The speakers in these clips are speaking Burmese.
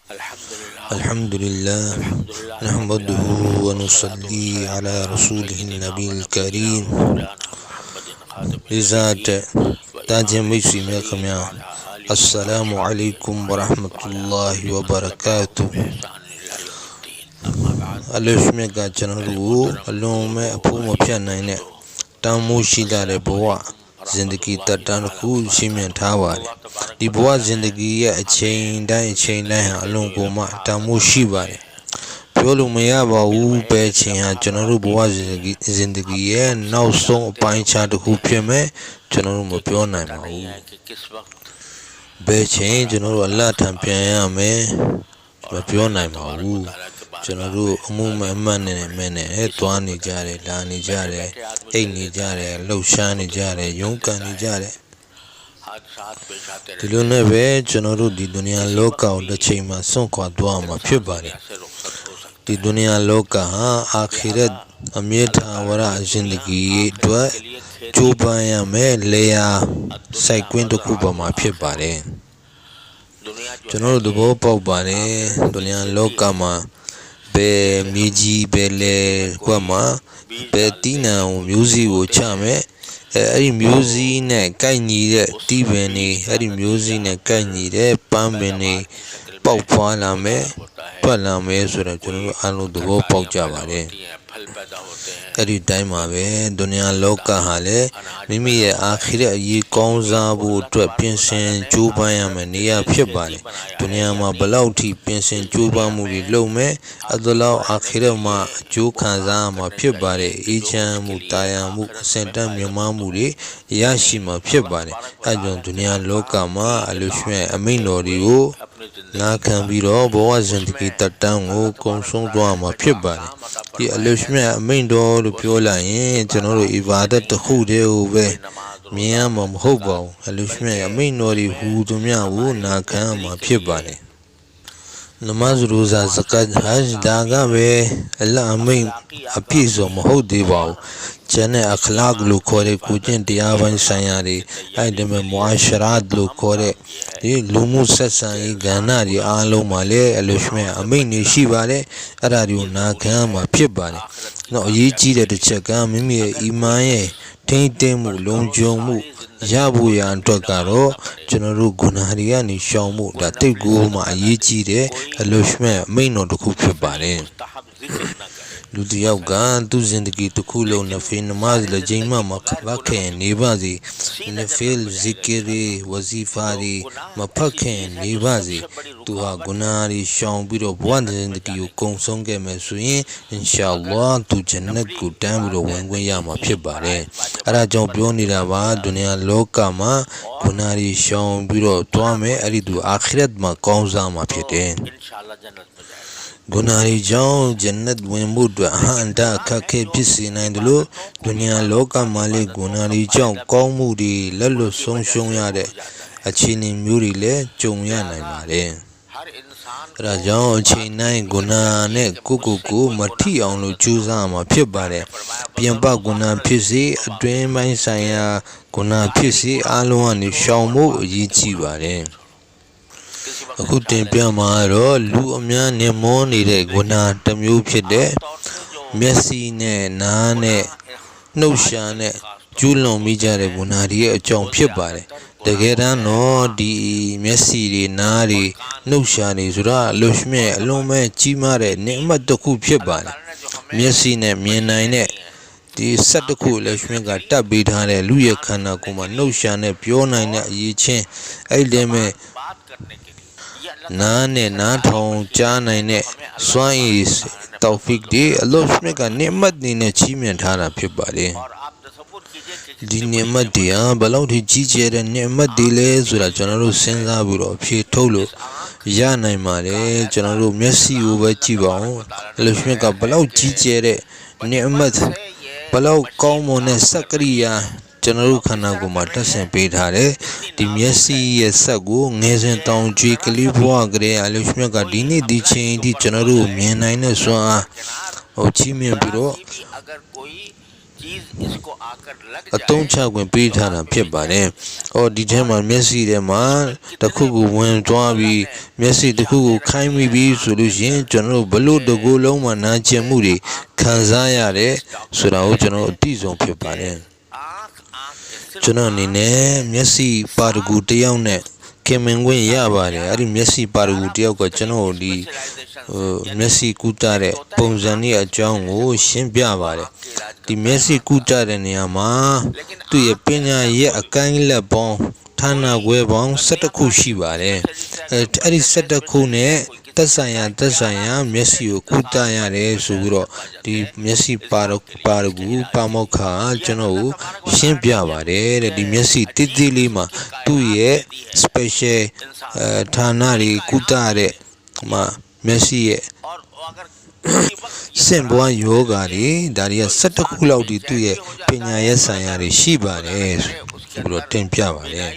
الحمد لله نحمده ونصلي على رسوله النبي الكريم لذات تاج ميسي ميخميا السلام عليكم ورحمة الله وبركاته ألوشمي كاتشنرو ألومي أبو مبيانا تاموشي داري بوا زندگی تردان خود شیمین تاواری دی بوا زندگی یا اچین دای الون گوما تاموشی باری پیولو میا باو پیچین ها چنرو بوا زندگی یا نو سون پایچا دخو پیمه چنرو مپیو نای ماو پیچین چنرو اللہ تھام پیایا میں مپیو نای ماو چنرو عموم امانے میں توانی جا رہے لانی جا رہے ایگنی جا رہے لوشانی جا رہے یونکانی جا رہے دلونے بے چنرو دی دنیا لوکا و دچے ما سنکوا دعا ما پھر بارے دی دنیا لوکا ہاں آخرت امیتھا ورا زندگی دعا چوبایا میں لیا سائکوین تو کوبا ما پھر بارے چنرو دبو پاو بارے دنیا لوکا ما be miji bele kwama be tina music wo chame ari music ne kai ni de tiben ni ari music ne kai ni de pamben ni pau phwa la me twat la me so da chunu alu do pau ja ba le ari time ma be dunya loka ha le mimi ye akhirat ayi kaung sa bu twat pin sin chu ban ya me ne ya phit ba le dunya ma balaw thi pin sin chu ban mu li lou me adalaw akhirat ma chu khan sa ma phit ba le e chan mu ta ya mu asin tan myama mu li ya shi ma phit ba le a jon dunya loka ma alu shwe amain law ri ko na khan bi ro bawa zindagi tattan ko kaung song twa ma phit ba le di alu shwe amain law lo pyo la yin chano ro ibadat takhu de ho be myan ma mhou ba wu alu shwe amain law ri hu tu mya wo na khan ma phit ba le नमाज रोजा ज़कात हज दागा वे अल्लाह अमीन अपीज़ो महूद दीवाओ चने अखलाक लो खोरे कुचें दियावन सयारी ऐड में मुआशरात लो खोरे ये लुमु ससाई गाना री आलो माले अलुष्मे अमीन निशी वाले अरारियो नाख्या माफिय वाले नो ये चीज़ है चका मिमी ईमाये टेंटे मु लोंजो मु याबू यान तो करो चनरू गुनाहरिया निशाओ मु दाते गो मा ये चीज़ है अलुष्मे अमीन नो तो खूब बारे लुधियाव गान तू जिंदगी तो खुलो नफे नमाज लजीमा मखबाखे निबाजी नफेल जिक्री वजीफारी मफखे निबाजी तू हा गुनारी शौं बिरो बुआन जिंदगी को कोंसोंगे में सुई इंशाअल्लाह तू जन्नत को टाइम बिरो वंगवे या मा फिर बारे अरा जों प्यो निरावा दुनिया लोका मा गुनारी शौं बिरो तो में अरी तू आखिरत मा कौंजा मा फिर इंशाअल्लाह जन्नत गुनारी जाओ जन्नत वेंबुद हांडा खखे पिसी नाइदलो दुनिया लोका माले गुनारी जाओ कौमुरी लल्लो सोंशों यारे अच्छी नी म्यूरी ले चोंया नाइ मारे राजाओ अच्छी नाइ गुना ने कुकु मठी आउलो चूजा मा फिर बारे पियंपा गुना फिसी अद्वें बाई साया गुना फिसी आलोआ नि शाओमो ये ची बारेအခုတင်ပြမှာတော့လူအများနေမောနေတဲ့ဂုဏတစ်မျိုးဖြစ်တဲ့မျက်စိနဲ့နားနဲ့နှုတ်ရှာနဲ့ကျူးလွန်မိကြတဲ့ဂုဏတွေရဲ့အကြောင်းဖြစ်ပါတယ်တကယ်တမ်းတော့ဒီမျက်စိတွေနားတွေနှုတ်ရှာတွေဆိုတာလူရှမြဲအလုံးမဲ့ကြီးမားတဲ့နေအမှတ်တစ်ခုဖြစ်ပါတယ်မျက်စိနဲ့မြင်နိုင်တဲ့ဒီစက်တစ်ခုလက်ရှမြဲကတတ်ပေးထားတဲ့လူရဲ့ခန္ဓာကိုယ်မှာနှုတ်ရှာနဲ့ပြောနိုင်တဲ့အရေးချင်းအဲ့ဒီမဲ့ना ने ना थाओं चानाई ने स्वाई तौफीक दे अल्लाह उसमें का नेमत ने चीमें ठारा फिर बारे दी नेमत दिया बलाउ थी चीज़ें रे नेमत दिले जुरा चनारो सेंजा बिरो फिर ठोलो या नहीं मारे चनारो मेसी उबची बाओ अल्लाह उसमें का बलाउ चीज़ें रे नेमत बलाउ कौमों ने सक्रिया चनरू खाना को माटा से पेठा रे टीमियसी ये सगो नेज़े ताऊं जी कलीबुआ करे आलुष्मे का डीनी दीचे इंदी चनरू में नाइने स्वा और ची में बिरो အသုံးချခွင့်ပေးထားတာဖြစ်ပါတယ်။အော်ဒီထဲမှာမျက်စိထဲမှာတစ်ခုကိုဝင်သွားပြီးမျက်စိတစ်ခုကိုခိုင်းမိပြီးဆိုလို့ရှိရင်ကျွန်တော်တို့ဘလို့တကူလုံးမှာနာကျင်မှုတွေခံစားရတယ်ဆိုတာကိုကျွန်တော်အသိဆုံးဖြစ်ပါတယ်။ကျွန်တော်အနေနဲ့မျက်စိပါတကူတစ်ယောက်နဲ့ခင်မင်ခွင့်ရပါတယ်အဲ့ဒီမျက်စိပါတကူတစ်ယောက်ကကျွန်တော်ဒီမျက်စိကုသတဲ့ပုံစံနဲ့အကြောင်းကိုရှင်းပြပါတယ်ဒီမျက်စိကုသတဲ့နေရာမှာသူ့ရဲ့ပညာရဲ့အကိုင်းလက်ပေါင်းဌာနခွဲပေါင်း12ခုရှိပါတယ်အဲ့ဒီ12ခုနဲ့သက်ဆိုင်ရာမျက်စိကိုကုသရတယ်ဆိုပြီးတော့ဒီမျက်စိပါတကူပါမောက္ခကျွန်တော်ကိုရှင်းပြပါတယ်တဲ့ဒီမျက်စိတိတိလေးမှာသူ့ရဲ့ special ဌာနတွေကုသတဲ့မျက်စိရဲ့စင်ပွားယောဂါတွေဒါတွေက12ခုလောက်ဒီသူ့ရဲ့ပညာရဲ့ဆိုင်ရာတွေရှိပါတယ်ဆိုပြီးတော့တင်ပြပါတယ်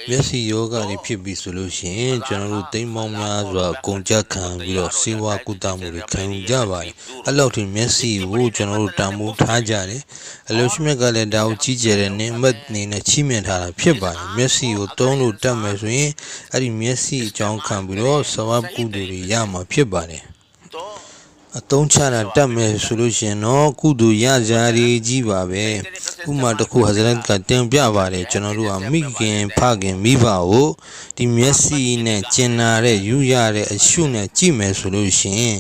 မျက်စိယောဂါတွေဖြစ်ပြီးဆိုလို့ရှိရင်ကျွန်တော်တို့သိမ်းပေါင်းများစွာကုန်ကြခံပြီးတော့စေဝါကုသမှုတွေခံယူကြပါတယ်အဲ့လောက်ထိမျက်စိကိုကျွန်တော်တို့တန်ဖိုးထားကြတယ်အလို့ရှိမြတ်ကလည်းဒါကိုကြီးကျယ်တဲ့နေမတ်နေနဲ့ချီးမြှင့်ထားတာဖြစ်ပါတယ်မျက်စိကိုသုံးလို့တတ်မယ်ဆိုရင်အဲ့ဒီမျက်စိအကြောင်းခံပြီးတော့စေဝါကုသိုလ်တွေရမှာဖြစ်ပါတယ်အသုံးချတာတတ်မယ်ဆိုလို့ရှင်တော့ကုသိုလ်ရကြရကြီးပါပဲဥမာတစ်ခုဟဇရတ်ကတင်ပြပါတယ်ကျွန်တော်တို့ကမိခင်ဖခင်မိဘကိုဒီမျက်စိနဲ့ကျင်နာတဲ့ယူရတဲ့အရှုနဲ့ကြည့်မယ်ဆိုလို့ရှင်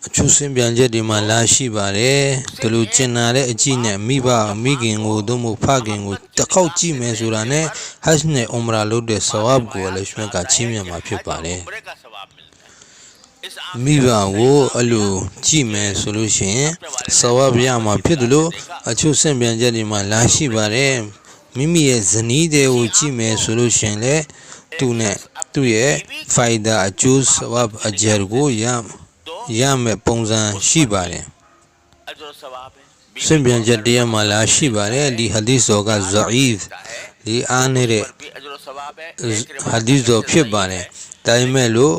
အချူစင်ပြန်ချက်ဒီမှာလာရှိပါတယ်ဒီလိုကျင်နာတဲ့အကြည့်နဲ့မိခင်ကိုသို့မဟုတ်ဖခင်ကိုတစ်ခေါက်ကြည့်မယ်ဆိုတာနဲ့ဟတ်နဲ့အွမ်ရာလုပ်တဲ့ဆဝပ်ကိုလည်းရွှေကချီးမြှင့်မှာဖြစ်ပါတယ်မိဘကိုအလိုကြည့်မယ်ဆိုလို့ရှိရင်ဆဝပ်ရမှာဖြစ်တယ်လို့အချို့စင်ပြန်ချက်ဒီမှာလာရှိပါတယ်မိမိရဲ့ဇနီးတွေကိုကြည့်မယ်ဆိုလို့ရှိရင်လည်းသူ့ရဲ့ဖိုင်ဒါအကျိုးဆဝပ်အကျယ်ကိုရမယ်ပုံစံရှိပါတယ်စင်ပြန်ချက်တရားမှာလာရှိပါတယ်ဒီဟာဒီစ်တော်ကဇအီဖ်ဒီအားနေတဲ့ဟာဒီစ်တော်ဖြစ်ပါတယ်ဒါပေမဲ့လို့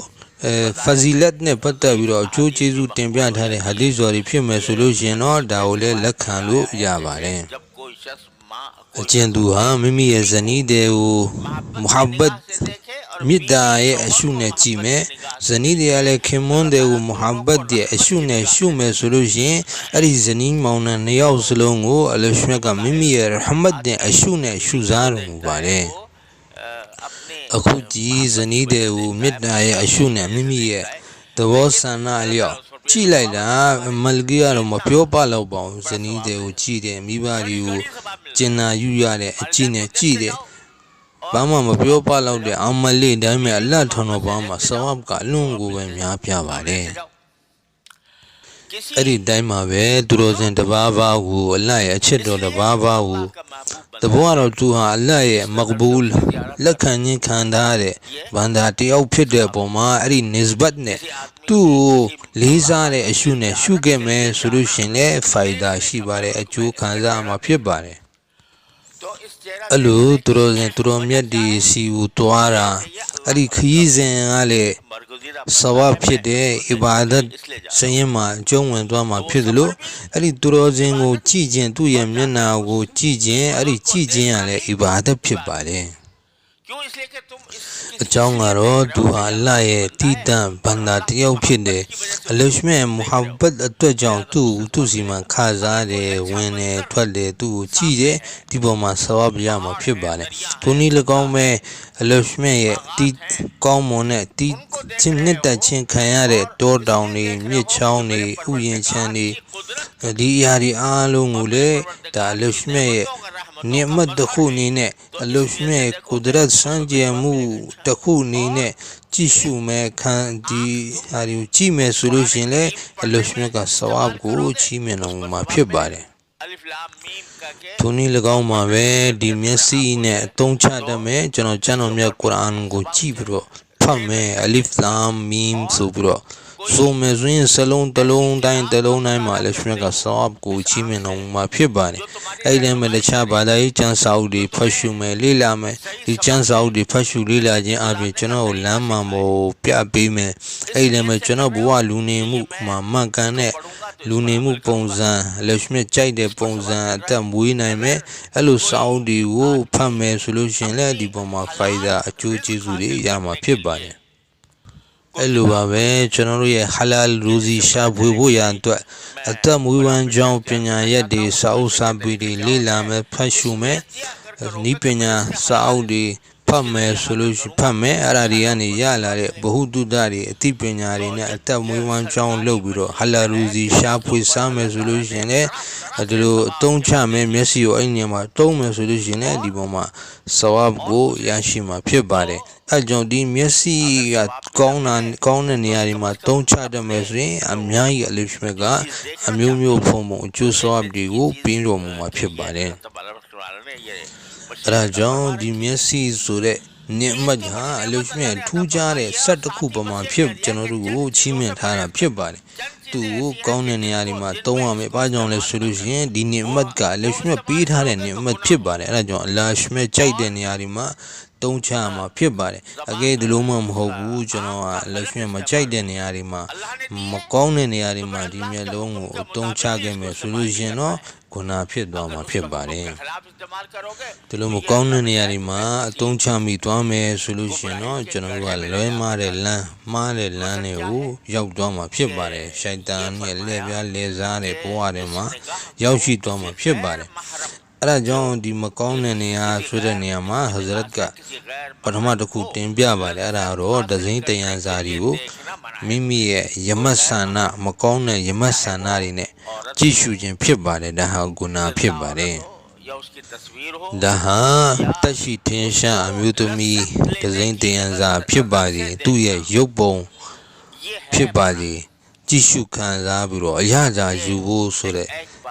ဖဇီလတ်နဲ့ပတ်သက်ပြီးတော့အကျိုးကျေးဇူးတင်ပြထားတဲ့ဟာဒီစ်တော်တွေဖြစ်မယ်ဆိုလို့ရှိရင်တော့ဒါကိုလည်းလက်ခံလို့ရပါတယ်အကျဉ်သူဟာမိမိရဲ့ဇနီးတွေကိုမုဟဘတ်မေတ္တာရဲ့အရှုနဲ့ကြည့်မယ်ဇနီးတွေကလည်းခင်မွန်းတွေကိုမုဟဘတ်ရဲ့အရှုနဲ့ရှုမယ်ဆိုလို့ရှိရင်အဲ့ဒီဇနီးမောင်နှံနှစ်ယောက်စလုံးကိုအလရှမြတ်ကမိမိရဲ့ရဟမတ်နဲ့အရှုနဲ့ရှုစားတော်မူပါတယ်အခုဒီဇနီးတွေကိုမေတ္တာရဲ့အရှုနဲ့မိမိရဲ့သဘောဆန္ဒအလျောက်ကြည့်လိုက်တာမလ်ကီကတော့မပြောပလောက်ပါဘူးဇနီးတွေကိုကြည့်တယ်မိဘတွေကိုကျင်နာယူရတဲ့အကြည့်နဲ့ကြည့်တယ်ဘာမှမပြောပလောက်တဲ့အမလေးတိုင်းမဲ့အလတ်ထောင်တော်ဘာမှာဆဝပ်ကအလွန်ကိုပဲများပြပါတယ်အဲ့ဒီတိုင်းမှာပဲသူတော်စင်တပါးပါးကိုအလတ်ရဲ့အချစ်တော်တပါးပါးကိုတဘောကတော့သူဟာအလတ်ရဲ့မကဘူလ်လက်ခံခြင်းခံထားတဲ့ဘန္တာတယောက်ဖြစ်တဲ့ပုံမှာအဲ့ဒီနိစဘတ်နဲ့သူ့ကိုလေးစားတဲ့အရှုနဲ့ရှုခဲ့မယ်ဆိုလို့ရှင်လည်းဖိုင်ဒါရှိပါတယ်အကျိုးခံစားမှာဖြစ်ပါတယ်အလိုသူတော်မြတ်ဒီစီကိုတွားတာအဲ့ဒီခရီးစဉ်ကလည်းဆဝပ်ဖြစ်တဲ့အီဘာဒတ်စရင်မှာအကျုံးဝင်သွားမှာဖြစ်သလိုအဲ့ဒီသူတော်စင်ကိုကြည်ခြင်းသူ့ရဲ့မျက်နာကိုကြည်ခြင်းအဲ့ဒီကြည်ခြင်းကလည်းအီဘာဒတ်ဖြစ်ပါတယ်အကြောင်းကတော့သူဟာအလ္လာဟ်ရဲ့တည်တံ့ဘန္တာတယောက်ဖြစ်တယ်အလရှမြတ်မုဟဘတ်အတွက်ကြောင့်သူ့စီမှာခစားတယ်ဝင်တယ်ထွက်တယ်သူ့ကိုကြည့်တယ်ဒီပေါ်မှာဆဝပ်ရမှာဖြစ်ပါတယ်ဘုန်းကြီး၎င်းမဲ့အလရှမြတ်ရဲ့ဒီကောင်းမွန်တဲ့ဒီချင်းနှစ်သက်ချင်းခံရတဲ့တောတောင်တွေမြစ်ချောင်းတွေဥယျာဉ်ချမ်းတွေဒီအရာတွေအားလုံးကိုလေဒါအလရှမြတ်ရဲ့နိမတ်တစ်ခုအနေနဲ့အလရှမြတ်ကုဒရတ်စံကြယ်မှုတစ်ခုအနေနဲ့ကြည့်ရှုမဲ့ခံဒီဟာကိုကြည့်မယ်ဆိုလို့ရှင်လေအလရှမြတ်ကဆဝပ်ကိုချီးမြှင့်တော်မူမှာဖြစ်ပါတယ်ထိုနည်း၎င်းမှာပဲဒီမျက်စိနဲ့အသုံးချတတ်မယ်ကျွန်တော်ကျမ်းတော်မြတ်ကုရ်အာန်ကိုကြည့်ပြီးတော့ဖတ်မယ်အလီဖ်လာမ်မီမ်ဆိုပြီးတော့ဆိုမယ်ဆိုရင်စလုံးတစ်လုံးတိုင်းမှာလည်းရှင်ကဆဝပ်ကိုချီးမြှင့်တော်မူမှာဖြစ်ပါတယ်အဲ့ဒီမှာတခြားဘာသာရေးကျမ်းစာအုပ်တွေဖတ်ရှုမယ်လေ့လာမယ်ဒီကျမ်းစာအုပ်တွေဖတ်ရှုလေ့လာခြင်းအပြင်ကျွန်တော်ကိုလမ်းမှန်ပေါ်ပြပေးမယ်အဲ့ဒီမှာကျွန်တော်ဘဝလူနေမှုမှာမှန်ကန်တဲ့ လူနေမှုပုံစံအလရှမြတ်ကြိုက်တဲ့ပုံစံအသက်မွေးနိုင်မယ်အဲ့လိုစာအုပ်တွေကိုဖတ်မယ်ဆိုလို့ရှင်လည်းဒီပုံမှာဖိုင်ဒါအကျိုးကျေးဇူးတွေရမှာဖြစ်ပါတယ်အဲ့လိုပါပဲကျွန်တော်တို့ရဲ့ဟာလာလ်ရူဇီရှာဖွေဖို့ရန်အတွက်အသက်မွေးဝမ်းကြောင်းပညာရက်တွေစာအုပ်စာပေတွေလေ့လာမယ်ဖတ်ရှုမယ်ဤပညာစာအုပ်တွေဖတ်မယ်ဆိုလို့ရှိဖတ်မယ်အဲ့ဒါတွေကနေရလာတဲ့ဘ ഹു တုဒ္ဒတွေအသိပညာတွေနဲ့အသက်မွေးဝမ်းကြောင်းလုပ်ပြီးတော့ဟာလာလ်ရူဇီရှာဖွေစားမယ်ဆိုလို့ရှိရင်လည်းဒီလိုအသုံးချမယ်မျက်စိကိုအဲ့ဒီနေရာမှာတုံးမယ်ဆိုလို့ရှိရင်လည်းဒီပေါ်မှာဆဝပ်ကိုရရှိမှာဖြစ်ပါတယ်အဲကြောင့်ဒီမျက်စိကကောင်းတဲ့နေရာတွေမှာတုံးချတတ်မယ်ဆိုရင်အများကြီးအလရှမြတ်ကအမျိုးမျိုးဖုံဖုံအကျိုးဆဝပ်တွေကိုပြီးတော်မူမှာဖြစ်ပါတယ်အဲဒါကြောင့်ဒီမျက်စိဆိုတဲ့နိမတ်ဟာအလရှမြတ်ထူးခြားတဲ့ဆက်တစ်ခုပမာဖြစ်ကျွန်တော်တို့ကိုချီးမြှင့်ထားတာဖြစ်ပါတယ်သူကိုကောင်းတဲ့နေရာတွေမှာသုံးရမယ်။ဘာကြောင့်လဲဆိုလို့ရှိရင်ဒီနိမတ်ကအလရှမြတ်ပေးထားတဲ့နိမတ်ဖြစ်ပါတယ်။အဲဒါကြောင့်အလရှမြတ်ကြိုက်တဲ့နေရာတွေမှာသုံးချမှာဖြစ်ပါတယ်။အကယ်ဒီလိုမှမဟုတ်ဘူးကျွန်တော်ကအလရှမြတ်မကြိုက်တဲ့နေရာတွေမှာမကောင်းတဲ့နေရာတွေမှာဒီမျက်လုံးကိုသုံးချခဲ့မယ်ဆိုလို့ရှိရင်တော့ဂုဏဖြစ်သွားမှာဖြစ်ပါတယ်ဒီလိုမကောင်းတဲ့နေရာတွေမှာအသုံးချမိသွားမယ်ဆိုလို့ရှိရင်တော့ကျွန်တော်တို့ကလွဲမှားတဲ့လမ်းတွေကိုရောက်သွားမှာဖြစ်ပါတယ်ရှိုက်တန်ရဲ့လက်ပြားလဲစားတဲ့ဘဝတွေမှာရောက်ရှိသွားမှာဖြစ်ပါတယ်အဲဒါကြောင့်ဒီမကောင်းတဲ့နေရာဆိုတဲ့နေရာမှာဟဇရတ်ကပထမတစ်ခုတင်ပြပါတယ်အဲ့ဒါတော့ဒဇိန်တယန်ဇာရီကိုမိမိရဲ့ယမတ်ဆန္ဒမကောင်းတဲ့ယမတ်ဆန္ဒတွေနဲ့ကြည့်ရှုခြင်းဖြစ်ပါတယ်ဒါဟာဂုဏဖြစ်ပါတယ်ဒါဟာတက်ရှိထင်ရှားအမျိုးသမီးဒဇိန်တယန်ဇာဖြစ်ပါသည်သူ့ရဲ့ရုပ်ပုံဖြစ်ပါသည်ကြည့်ရှုခံစားပြီးတော့အရသာယူဖို့ဆိုတဲ့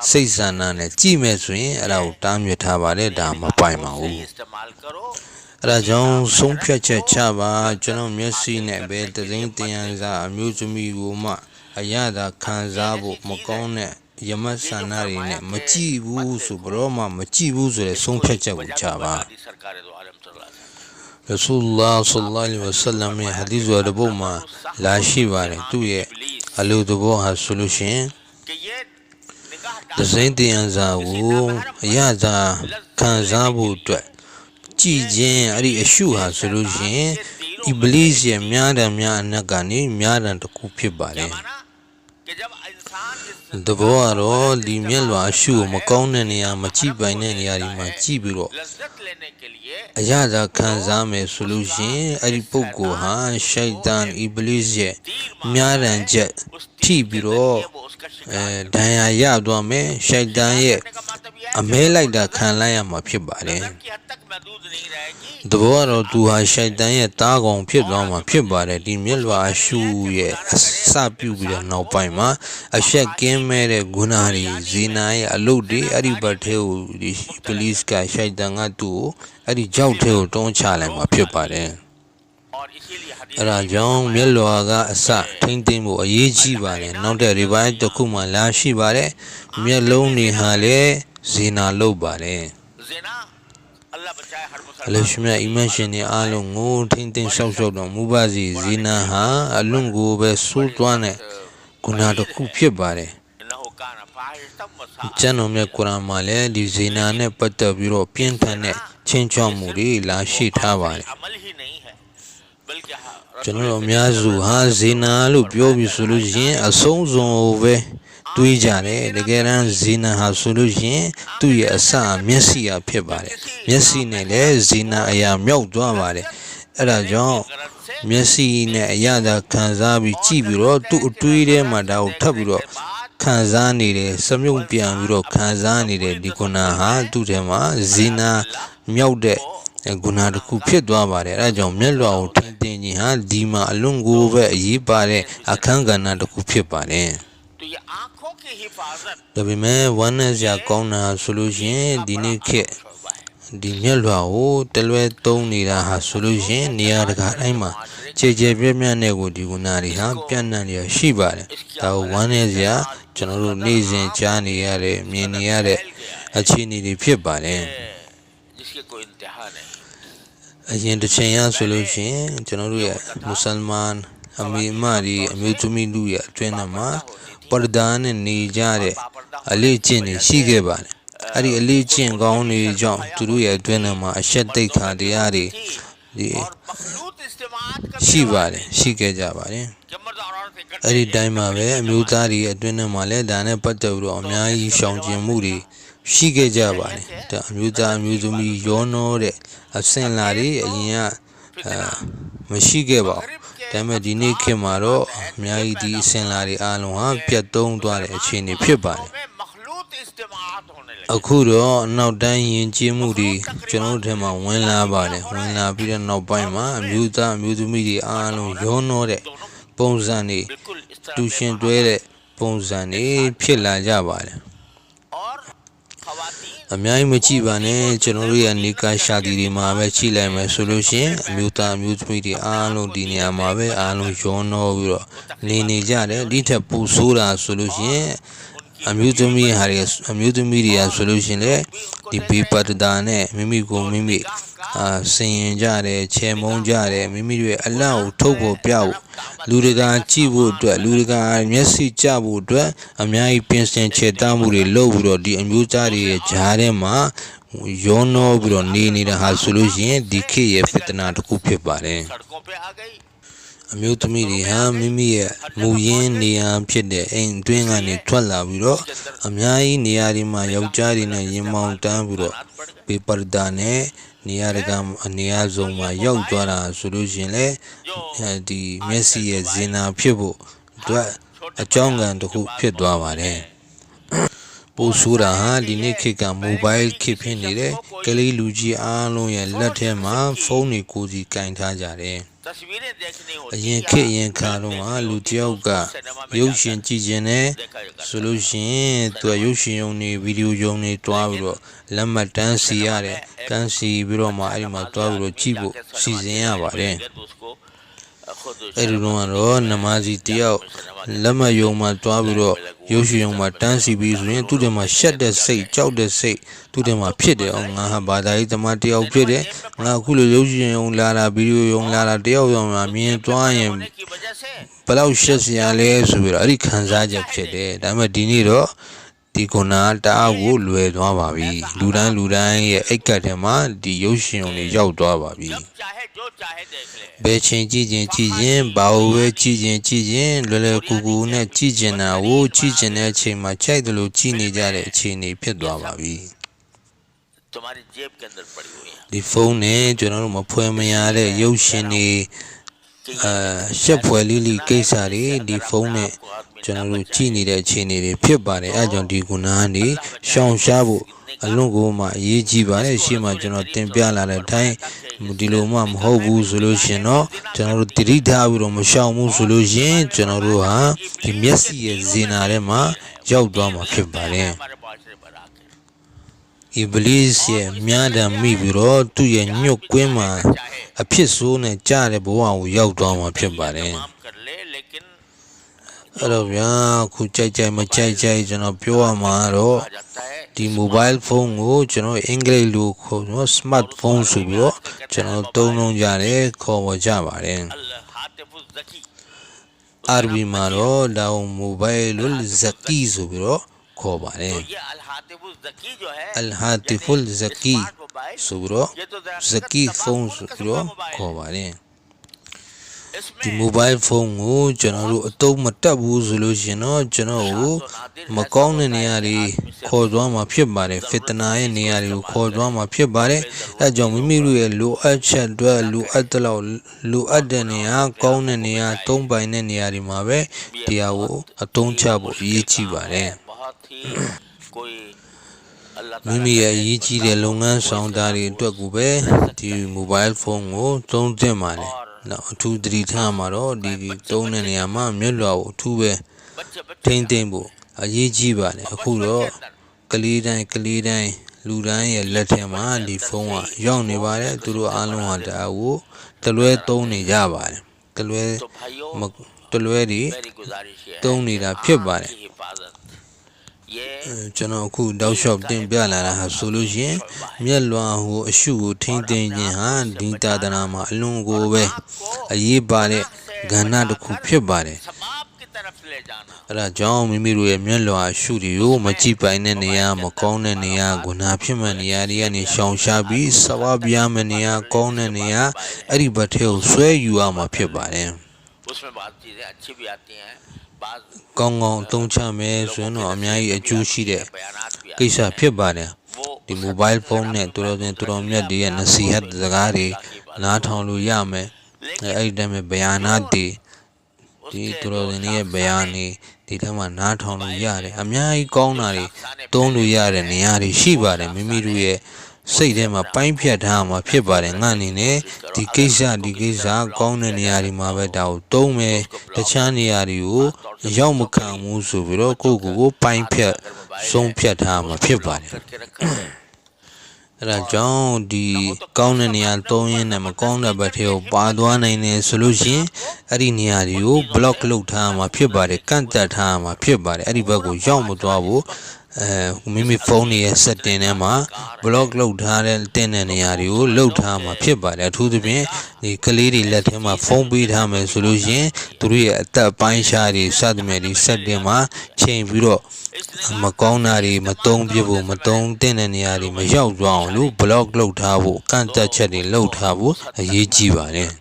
စိတ်ဆန္ဒနဲ့ကြည့်မယ်ဆိုရင်အဲ့ဒါကိုတားမြစ်ထားပါတယ်ဒါမပိုင်ပါဘူးအဲ့ဒါကြောင့်ဆုံးဖြတ်ချက်ချပါကျွန်တော်မျက်စိနဲ့ပဲတသိန်းတယန်စာအမျိုးသမီးကိုမှအရသာခံစားဖို့မကောင်းတဲ့ယမတ်ဆန္ဒတွေနဲ့မကြည့်ဘူးဆိုဘရောမှမကြည့်ဘူးဆိုတဲ့ဆုံးဖြတ်ချက်ကိုချပါရဆူလလာဆလ္လာလဟ်ဝါဆလမ်ရဲ့ဟာဒီဇ်ဝါဒဘုမှာလာရှိပါတယ်သူရဲ့အလိုတဘောဟာဆိုလို့ရှိရင်တစိမ့်တယန်စာကိုအရသာခံစားဖို့အတွက်ကြည်ခြင်းအဲ့ဒီအရှုဟာဆိုလို့ရှိရင်အီဘလစ်ရဲ့များတယ်များအနက်ကနေများတယ်တစ်ခုဖြစ်ပါတယ်တဘောကတော့ဒီမျက်လွှာအရှုကိုမကောင်းတဲ့နေရာမကြည့်ပိုင်တဲ့နေရာတွေမှာကြည့်ပြီးတော့အရသာခံစားမယ်ဆိုလို့ရှိရင်အဲ့ဒီပုဂ္ဂိုလ်ဟာရှိုက်တန်အီဘလစ်ရဲ့များတယ်ချက်ထိပြီးတော့ဒဏ်ရာရသွားမယ်ရှိုက်တန်ရဲ့အမဲလိုက်တာခံလိုက်ရမှာဖြစ်ပါတယ်တဘောကတော့သူဟာရှိုက်တန်ရဲ့တားကောင်ဖြစ်သွားမှာဖြစ်ပါတယ်ဒီမျက်လွှာအရှုရဲ့အစပြုပြီးတော့နောက်ပိုင်းမှာအရှက်ကင်းမဲ့တဲ့ဂုဏတွေဇီနာရဲ့အလုပ်တွေအဲ့ဒီဘက်ထဲကိုဒီပုလိစ်ကရှိုက်တန်ကသူ့ကိုအဲ့ဒီကြောက်ထဲကိုတွန်းချလိုက်မှာဖြစ်ပါတယ်အဲ့ဒါကြောင့်မျက်လွှာကအစထိမ့်သိမ့်ဖို့အရေးကြီးပါတယ်နောက်တဲ့ရီဘိုင်းတစ်ခုမှလာရှိပါတယ်မျက်လုံးတွေဟာလည်းဇီနာလုပ်ပါတယ်အလရှမြတ်အီမန်ရှင်တွေအားလုံးကိုထိမ့်သိမ့်ရှောက်တော်မူပါစေဇီနာဟာအလွန်ကိုပဲဆိုးသွမ်းတဲ့ဂုဏတစ်ခုဖြစ်ပါတယ်ကျမ်းတော်မြတ်ကုရ်အာန်မှာလည်းဒီဇီနာနဲ့ပတ်သက်ပြီးတော့ပြင်းထန်တဲ့ချင်းချောက်မှုတွေလာရှိထားပါတယ်ကျွန်တော်အများစုဟာဇီနာလို့ပြောပြီးဆိုလို့ရှိရင်အဆုံးစွန်ပဲတွေးကြတယ်တကယ်တမ်းဇီနာဟာဆိုလို့ရှိရင်သူ့ရဲ့အစမျက်စိအဖြစ်ပါတယ်မျက်စိနဲ့လည်းဇီနာအရာမြောက်သွားပါတယ်အဲ့ဒါကြောင့်မျက်စိနဲ့အရာသာခံစားပြီးကြည့်ပြီးတော့သူ့အတွေးထဲမှာဒါကိုထပ်ပြီးတော့ခံစားနေတယ်စမြုပ်ပြန်ပြီးတော့ခံစားနေတဲ့ဒီကုဏဟာသူ့ထဲမှာဇီနာမြောက်တဲ့ဂုဏတစ်ခုဖြစ်သွားပါတယ်အဲဒါကြောင့်မျက်လွှာကိုထိမ့်သိမ့်ခြင်းဟာဒီမှာအလွန်ကိုပဲအရေးပါတဲ့အခန်းကဏ္ဍတစ်ခုဖြစ်ပါတယ်ဒါပေမဲ့ဝမ်းနည်းစရာကောင်းတာဆိုလို့ရှိရင်ဒီနေ့ခေတ်ဒီမျက်လွှာကိုတလွဲသုံးနေတာဟာဆိုလို့ရှိရင်နေရာတကာတိုင်းမှာခြေခြေပြည့်ပြည့်နဲ့ကိုဒီကုဏတွေဟာပြန့်နှံ့နေရရှိပါတယ်ဒါကိုဝမ်းနည်းစရာကျွန်တော်တို့နေ့စဉ်ကြားနေရတဲ့မြင်နေရတဲ့အခြေအနေတွေဖြစ်ပါတယ်အရင်တစ်ချိန်ရဆိုလို့ရှိရင်ကျွန်တော်တို့ရဲ့မွတ်စလမန် အမေအမတွေအမျိုးသမီးလူရဲ့အတွင်းမှာပရဒါနဲ့နေကြတဲ့အလေးကျင့်တွေရှိခဲ့ပါတယ်အဲ့ဒီအလေးကျင့်ကောင်းတွေကြောင့်သူတို့ရဲ့အတွင်းမှာအရှက်တိတ်ခါတရားတွေဒီရှိပါတယ်ရှိခဲ့ကြပါတယ်အဲ့ဒီတိုင်းမှာပဲအမျိုးသားတွေအတွင်းမှာလည်းဒါနဲ့ပတ်သက်ပြီးတော့အများကြီးရှောင်ကျဉ်မှုတွေရှိခဲ့ကြပါတယ်ဒါအမျိုးသားအမျိုးသမီးရောနှောတဲ့အစင်လာတွေအရင်ကမရှိခဲ့ပါဘူးဒါပေမဲ့ဒီနေ့ခေတ်မှာတော့အများကြီးဒီအစင်လာတွေအားလုံးဟာပြတ်သုံးသွားတဲ့အခြေအနေဖြစ်ပါတယ်အခုတော့နောက်တိုင်းယဉ်ကျေးမှုတွေကျွန်တော်တို့ထဲမှာဝင်လာပါတယ်ဝင်လာပြီးတော့နောက်ပိုင်းမှာအမျိုးသားအမျိုးသမီးတွေအားလုံးရောနှောတဲ့ပုံစံတွေတူရှင်တွဲတဲ့ပုံစံတွေဖြစ်လာကြပါတယ်အများကြီးမကြည့်ပါနဲ့ကျွန်တော်တို့ရဲ့နေကာရှာတီတွေမှာပဲကြည့်လိုက်မယ်ဆိုလို့ရှိရင်အမျိုးသားအမျိုးသမီးတွေအားလုံးဒီနေရာမှာပဲအားလုံးရောနှောပြီးတော့နေကြတယ်ဒီထက်ပူဆိုးတာဆိုလို့ရှိရင်အမျိုးသမီးဟာတွေအမျိုးသမီးတွေကဆိုလို့ရှိရင်လေဒီဘေးပတ်တာနဲ့မိမိကိုမိမိဆင်ရင်ကြတယ်ချေမုန်းကြတယ်မိမိတို့ရဲ့အလန့်ကိုထုတ်ဖို့ပြဖို့လူတွေကကြည့်ဖို့အတွက်လူတွေကမျက်စိကျဖို့အတွက်အများကြီးပြင်ဆင်ချေတားမှုတွေလုပ်ပြီးတော့ဒီအမျိုးသားတွေရဲ့ဂျားထဲမှာရောနှောပြီးတော့နေတာဟာဆိုလို့ရှိရင်ဒီခေတ်ရဲ့ဖစ်တနာတစ်ခုဖြစ်ပါတယ်အမျိုးသမီးတွေဟာမိမိရဲ့မူရင်းနေရာဖြစ်တဲ့အိမ်အတွင်းကနေထွက်လာပြီးတော့အများကြီးနေရာတွေမှာယောက်ျားတွေနဲ့ရင်မောင်တန်းပြီးတော့ပေပရဒါနဲ့နေရာကနေရာစုံမှာရောက်သွားတာဆိုလို့ရှိရင်လေဒီမျက်စိရဲ့ဇင်နာဖြစ်ဖို့အတွက်အကြောင်းကံတစ်ခုဖြစ်သွားပါတယ်ပို့ဆိုးတာဟာဒီနေ့ခေတ်ကမိုဘိုင်းခေတ်ဖြစ်နေတဲ့ကလေးလူကြီးအားလုံးရဲ့လက်ထဲမှာဖုန်းတွေကိုစီကင်ထားကြတယ်အရင်ခေတ်အရင်ခါတော့လူတယောက်ကရုပ်ရှင်ကြည့်ခြင်းနဲ့ဆိုလို့ရှိရင်သူကရုပ်ရှင်ရုံတွေဗီဒီယိုရုံတွေတွားပြီးတော့လက်မှတ်တန်းစီရတယ်တန်းစီပြီးတော့မှအဲ့ဒီမှာတွားပြီးတော့ကြည့်ဖို့စီစဉ်ရပါတယ်အဲ့ဒီတော့နမစီတယောက်လက်မှတ်ရုံမှာတွားပြီးတော့ရုပ်ရှင်ရုံမှာတန်းစီပြီးဆိုရင်သူ့ထဲမှာရှက်တဲ့စိတ်ကြောက်တဲ့စိတ်သူ့ထဲမှာဖြစ်တယ်အောင်ငါဟာဘာသာရေးသမားတယောက်ဖြစ်တယ်ငါအခုလိုရုပ်ရှင်ရုံလာတာဗီဒီယိုရုံလာတာတယောက်ရောမြင်သွားရင်ဘယ်လောက်ရှက်စရာလဲဆိုပြီးတော့အဲ့ဒီခံစားချက်ဖြစ်တယ်ဒါပေမဲ့ဒီနေ့တော့ဒီကုနာတအားကိုလွယ်သွားပါပြီလူတိုင်းရဲ့အိတ်ကတ်ထဲမှာဒီရုပ်ရှင်ရုံတွေရောက်သွားပါပြီဘယ်ချိန်ကြည့်ခြင်းဘာလို့ပဲကြည့်ခြင်းလွယ်ကူကူနဲ့ကြည့်ခြင်းတာကိုကြည့်ခြင်းတဲ့အချိန်မှာချိန်တယ်လို့ကြည့်နေကြတဲ့အခြေအနေဖြစ်သွားပါပြီဒီဖုန်းနဲ့ကျွန်တော်တို့မဖွဲမရတဲ့ရုပ်ရှင်တွေရှက်ဖွယ်လေးကိစ္စတွေဒီဖုန်းနဲ့ကျွန်တော်တို့ကြည့်နေတဲ့အခြေအနေတွေဖြစ်ပါတယ်အဲကြောင့်ဒီကုနာကနေရှောင်ရှားဖို့အလွန်ကိုမှအရေးကြီးပါတယ်ရှေ့မှာကျွန်တော်တင်ပြလာတဲ့အတိုင်းဒီလိုမှမဟုတ်ဘူးဆိုလို့ရှင်တော့ကျွန်တော်တို့တတိထားပြီးတော့မရှောင်ဘူးဆိုလို့ရှင်ကျွန်တော်တို့ဟာဒီမျက်စိရဲ့ဇင်နာထဲမှာရောက်သွားမှာဖြစ်ပါတယ်အီဘလစ်ရဲ့မြားတံမိပြီးတော့သူ့ရဲ့ညွတ်ကွင်းမှာအဖြစ်ဆိုးနဲ့ကြားတဲ့ဘဝကိုရောက်သွားမှာဖြစ်ပါတယ်အဲ့တော့ဗျာခုကြိုက်မကြိုက်ကျွန်တော်ပြောရမှာတော့ဒီမိုဘိုင်းဖုန်းကိုကျွန်တော်အင်္ဂလိပ်လိုခေါ်တော့ smartphone ဆိုပြီးတော့ကျွန်တော်သုံးလုံးကြတယ်ခေါ်ဝေါ်ကြပါတယ်အာရဘီမှာတော့ဒါကိုမိုဘိုင်းလိုဇကီဆိုပြီးတော့ခေါ်ပါတယ်အလ်ဟာတီဖူလ်ဇကီဆိုပြီးတော့ဇကီဖုန်းဆိုပြီးတော့ခေါ်ပါတယ်ဒီမိုဘိုင်းဖုန်းကိုကျွန်တော်တို့အသုံးမတက်ဘူးဆိုလို့ရှင်တော့ကျွန်တော်ကိုမကောင်းတဲ့နေရာတွေခေါ်သွားမှာဖြစ်ပါတယ်ဖစ်တနာရဲ့နေရာတွေကိုခေါ်သွားမှာဖြစ်ပါတယ်အဲကြောင့်မိမိတို့ရဲ့လိုအပ်ချက်တွေလိုအပ်တဲ့လောက်လိုအပ်တဲ့နေရာကောင်းတဲ့နေရာသုံးပိုင်တဲ့နေရာတွေမှာပဲတရားကိုအသုံးချဖို့အရေးကြီးပါတယ်မိမိရဲ့အရေးကြီးတဲ့လုပ်ငန်းဆောင်တာတွေအတွက်ကိုပဲဒီမိုဘိုင်းဖုန်းကိုသုံးသင့်ပါတယ်နောက်အထူးသတိထားမှာတော့ဒီသုံးတဲ့နေရာမှာမျက်လွှာကိုအထူးပဲထိမ့်သိမ့်ဖို့အရေးကြီးပါတယ်အခုတော့ကလေးတိုင်းလူတိုင်းရဲ့လက်ထဲမှာဒီဖုန်းကရောက်နေပါတယ်သူတို့အားလုံးဟာဒါကိုတလွဲသုံးနေကြပါတယ်တလွဲတွေသုံးနေတာဖြစ်ပါတယ်ကျွန်တော်အခုတောက်လျှောက်တင်ပြလာတာဟာဆိုလို့ရှင်မျက်လွှာဟိုအရှုကိုထိမ့်သိမ်းခြင်းဟာဒီတာသနာမှာအလွန်ကိုပဲအရေးပါတဲ့ ကဏ္ဍတစ်ခုဖြစ်ပါတယ်အဲ့ဒါကြောင့်မိမိတို့ရဲ့မျက်လွှာရှုတွေကိုမကြည့်ပိုင်တဲ့နေရာမကောင်းတဲ့နေရာဂုဏဖြစ်မှန်နေရာတွေကနေရှောင်ရှားပြီးစဝါပြမနေရာကောင်းတဲ့နေရာအဲ့ဒီဘက်ထဲကိုဆွဲယူရမှာဖြစ်ပါတယ်ကောင်းကောင်းအသုံးချမယ်ဆိုရင်တော့အများကြီးအကျိုးရှိတဲ့ကိစ္စဖြစ်ပါတယ်ဒီ mobile phone နဲ့တော်တော်မြတ်တွေရဲ့နစီဟတ်စကားတွေနားထောင်လို့ရမယ်အဲ့ဒီတည်းမှာဗျာနာတွေဒီတော်ရဲ့ဗျာနေဒီထဲမှာနားထောင်လို့ရတယ်အများကြီးကောင်းတာတွေသုံးလို့ရတဲ့နေရာတွေရှိပါတယ်မိမိတို့ရဲ့စိတ်ထဲမှာပိုင်းဖြတ်ထားမှာဖြစ်ပါတယ်ငါအနေနဲ့ဒီကိစ္စကောင်းတဲ့နေရာတွေမှာပဲဒါကိုသုံးမယ်တခြားနေရာတွေကိုရောက်မခံဘူးဆိုပြီးတော့ကိုပိုင်းဖြတ်ဆုံးဖြတ်ထားမှာဖြစ်ပါတယ်အဲ့ဒါကြောင့်ဒီကောင်းတဲ့နေရာသုံးရင်းနဲ့မကောင်းတဲ့ဘက်ထဲကိုပါသွားနိုင်တယ်ဆိုလို့ရှိရင်အဲ့ဒီနေရာတွေကို block လုပ်ထားမှာဖြစ်ပါတယ်ကန့်သတ်ထားမှာဖြစ်ပါတယ်အဲ့ဒီဘက်ကိုရောက်မသွားဘူးမိမိဖုန်းရဲ့ setting ထဲမှာ block လုပ်ထားတဲ့တင်တဲ့နေရာတွေကိုလုတ်ထားမှာဖြစ်ပါတယ်အထူးသဖြင့်ဒီကလေးတွေလက်ထဲမှာဖုန်းပေးထားမယ်ဆိုလို့ရှိရင်သူတို့ရဲ့အသက်ပိုင်းခြားတွေစသဖြင့်ဒီ setting မှာချိန်ပြီးတော့မကောင်းတာတွေမသုံးပြဖို့မသုံးတဲ့နေရာတွေမရောက်သွားအောင်လို့ block လုပ်ထားဖို့ကန့်သတ်ချက်တွေလုပ်ထားဖို့အရေးကြီးပါတယ်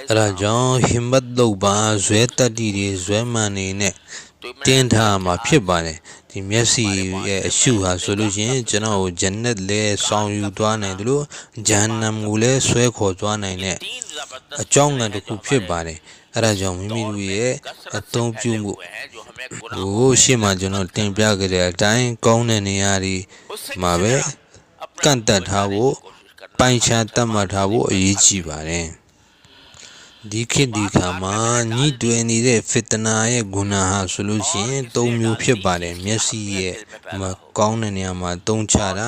အဲ့ဒါကြောင့်ဟိမတ်လုပ်ပါဇွဲတတ္တိတွေဇွဲမှန်နေနဲ့တင်းထားမှာဖြစ်ပါတယ်ဒီမျက်စိရဲ့အရှုဟာဆိုလို့ရှိရင်ကျွန်တော်ကိုဂျန်နတ်လဲဆောင်ယူသွားနိုင်တယ်လို့ဂျန်နမ်ကိုလည်းဆွဲခေါ်သွားနိုင်တဲ့အကြောင်းအရာတစ်ခုဖြစ်ပါတယ်အဲ့ဒါကြောင့်မိမိတို့ရဲ့အသုံးပြုမှုကိုရှေ့မှာကျွန်တော်တင်ပြခဲ့တဲ့အတိုင်းကောင်းတဲ့နေရာတွေမှာပဲကန့်တတ်ထားဖို့ပိုင်းခြားတတ်မှတ်ထားဖို့အရေးကြီးပါတယ်ဒီခေတ်ဒီခါမှာညှိတွယ်နေတဲ့ fitna ရဲ့ဂုဏဟာဆိုလို့ရှိရင်၃မျိုးဖြစ်ပါတယ်မျက်စိရဲ့မကောင်းတဲ့နေရာမှာသုံးချတာ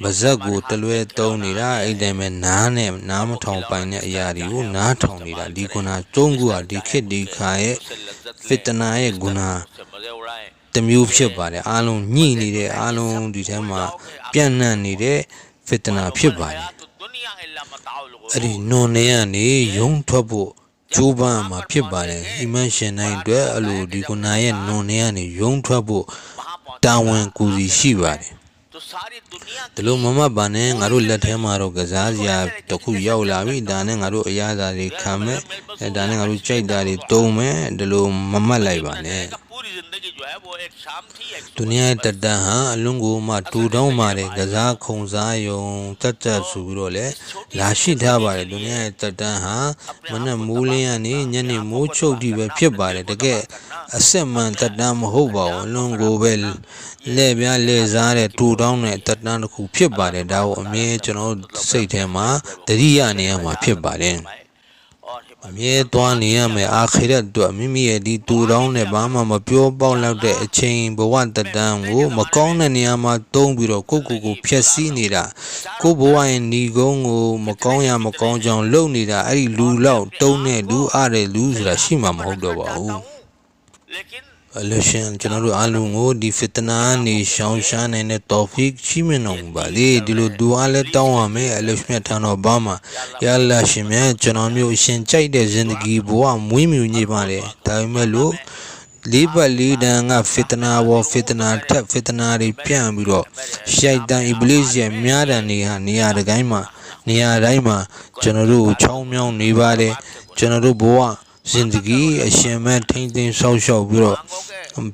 ပါးစပ်ကိုတလွဲသုံးနေတာအဲ့တိုင်းပဲနားမထောင်ပိုင်တဲ့အရာတွေကိုနားထောင်နေတာဒီဂုဏ၃ခုဟာဒီခေတ်ဒီခါရဲ့ fitna ရဲ့ဂုဏတစ်မျိုးဖြစ်ပါတယ်အားလုံးညှိနေတဲ့အားလုံးဒီထဲမှာပြန့်နှံ့နေတဲ့ fitna ဖြစ်ပါတယ်အဲ့ဒီနွန်နေရနေယုံထွက်ဖို့ကျိုးပမ်းမှာဖြစ်ပါတယ်အီမန်ရှင်တိုင်းအတွက်အလိုဒီကုနာရဲ့နွန်နေရနေယုံထွက်ဖို့တာဝန်ကူစီရှိပါတယ်ဒီလိုမမပါနဲ့ငါတို့လက်ထဲမှာတော့ကစားစရာတစ်ခုရောက်လာပြီဒါနဲ့ငါတို့အရာသာတွေခံမဲ့ဒါနဲ့ငါတို့ကြိုက်တာတွေတုံးမဲ့ဒီလိုမမတ်လိုက်ပါနဲ့ဒုနီယာတတန်ဟာအလုံးကိုမှတူတောင်းပါတယ်ကစားခုံစားယုံတက်ဆိုပြီးတော့လေလာရှိထားပါတယ်ဒုနီယာတတန်ဟာမနဲ့မိုးလင်းရနေညနေမိုးချုပ်တီပဲဖြစ်ပါတယ်တကယ်အစစ်မှန်တတန်မဟုတ်ပါဘူးအလုံးကိုပဲလဲပြားလဲစားတဲ့တူတောင်းတဲ့တတန်တစ်ခုဖြစ်ပါတယ်ဒါကိုအမြဲကျွန်တော်စိတ်ထဲမှာတတိယနေရာမှာဖြစ်ပါတယ်အမြဲသွားနေရမယ်အာခိရတ်အတွက်မိမိရဲ့ဒီတူတောင်းနဲ့ဘာမှမပြောပေါက်လောက်တဲ့အချိန်ဘဝတတန်းကိုမကောင်းတဲ့နေရာမှာတုံးပြီးတော့ကိုဖျက်ဆီးနေတာကိုဘဝရဲ့ဏီကုန်းကိုမကောင်းကြောင်လုပ်နေတာအဲ့ဒီလူလောက်တုံးတဲ့လူအားတဲ့လူဆိုတာရှိမှမဟုတ်တော့ပါဘူးအလရှင်ကျွန်တော်တို့အားလုံးကိုဒီ fitna နေရှောင်ရှားနိုင်တဲ့ tawfiq ရှိမနှောင်ပါလေဒီလိုဒူအားလဲတောင်းရမယ်အလရှင်မြတ်ထံတော်ဘာမှာယာအလ္လာရှင်မြတ်ကျွန်တော်မျိုးအရှင်ကြိုက်တဲ့ဇင်ဒဂီဘဝမွေးမြူနေပါလေဒါပေမဲ့လို့လေးပတ်လေးတန်းက fitna ဘော fitna ထက် fitna တွေပြန့်ပြီးတော့ရှိုက်တန်အီဘလစ်ရဲ့များတန်တွေဟာနေရာတိုင်းမှာကျွန်တော်တို့ချောင်းမြောင်းနေပါတယ်ကျွန်တော်တို့ဘဝဇင်ဒဂီအရှင်မဲ့ထိမ့်သိမ်းဆောက်ရှောက်ပြီးတော့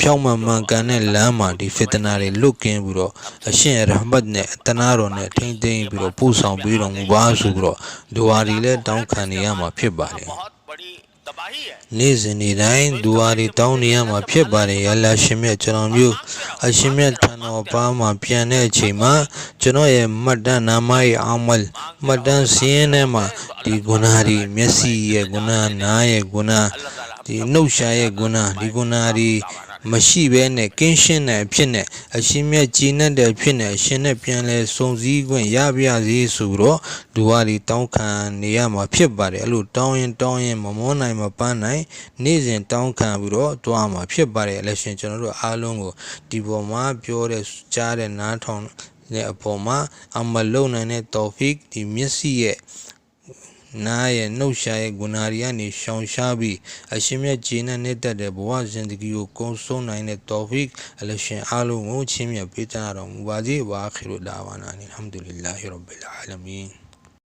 ဖြောင်းမှန်ကန်တဲ့လမ်းမှာဒီ fitna တွေလွတ်ကင်းပြီးတော့အရှင်ရဟမတ်နဲ့တနာတော်နဲ့ထိမ့်သိမ်းပြီးတော့ပို့ဆောင်ပြီးတော့မူပါဆိုပြီးတော့ဒူဝါတွေလည်းတောင်းခံနေရမှာဖြစ်ပါတယ်နေ့စဉ်နေ့တိုင်းဒူဝါတွေတောင်းနေရမှာဖြစ်ပါတယ်အလ္လာရှင်မြတ်ကျွန်တော်မျိုးအရှင်မြတ်ထံတော်ပါမှာပြန်တဲ့အချိန်မှာကျွန်တော်ရဲ့မတ်တန်နာမရဲ့အာမလ်မတ်တန်စင်းထဲမှာဒီဂုဏတွေမျက်စိရဲ့ဂုဏနားရဲ့ဂုဏဒီနှုတ်ရှာရဲ့ဂုဏဒီဂုဏတွေမရှိဘဲနဲ့ကင်းရှင်းတဲ့အဖြစ်နဲ့အရှင်မြတ်ကြည်နက်တဲ့အဖြစ်နဲ့အရှင်နဲ့ပြန်လဲစုံစည်းခွင့်ရပါရစေဆိုတော့ဒူဝါတွေတောင်းခံနေရမှာဖြစ်ပါတယ်အဲ့လိုတောင်းရင်မမောနိုင်မပန်းနိုင်နေ့စဉ်တောင်းခံပြီးတော့တွားမှာဖြစ်ပါတယ်အလရှင်ကျွန်တော်တို့အားလုံးကိုဒီပေါ်မှာပြောတဲ့ကြားတဲ့နားထောင်တဲ့အပေါ်မှာအမလုံနိုင်တဲ့ tawfiq ဒီမျက်စိရဲ့ နားရဲ့နှုတ်ရှာရဲ့ဂုဏတွေကနေရှောင်ရှားပြီးအရှင်မြတ်ဂျေနတ်နဲ့တတ်တဲ့ဘဝဇင်တဂီကိုကုံဆုံးနိုင်တဲ့တောဖီအလရှင်အားလုံးကိုချင်းမြတ်ပေးသနာတော်မူပါစေဝါခီရုဒါဝါနာအလ်ဟမ်ဒူလ illah ရဘ်ဘီလ်အာလမင်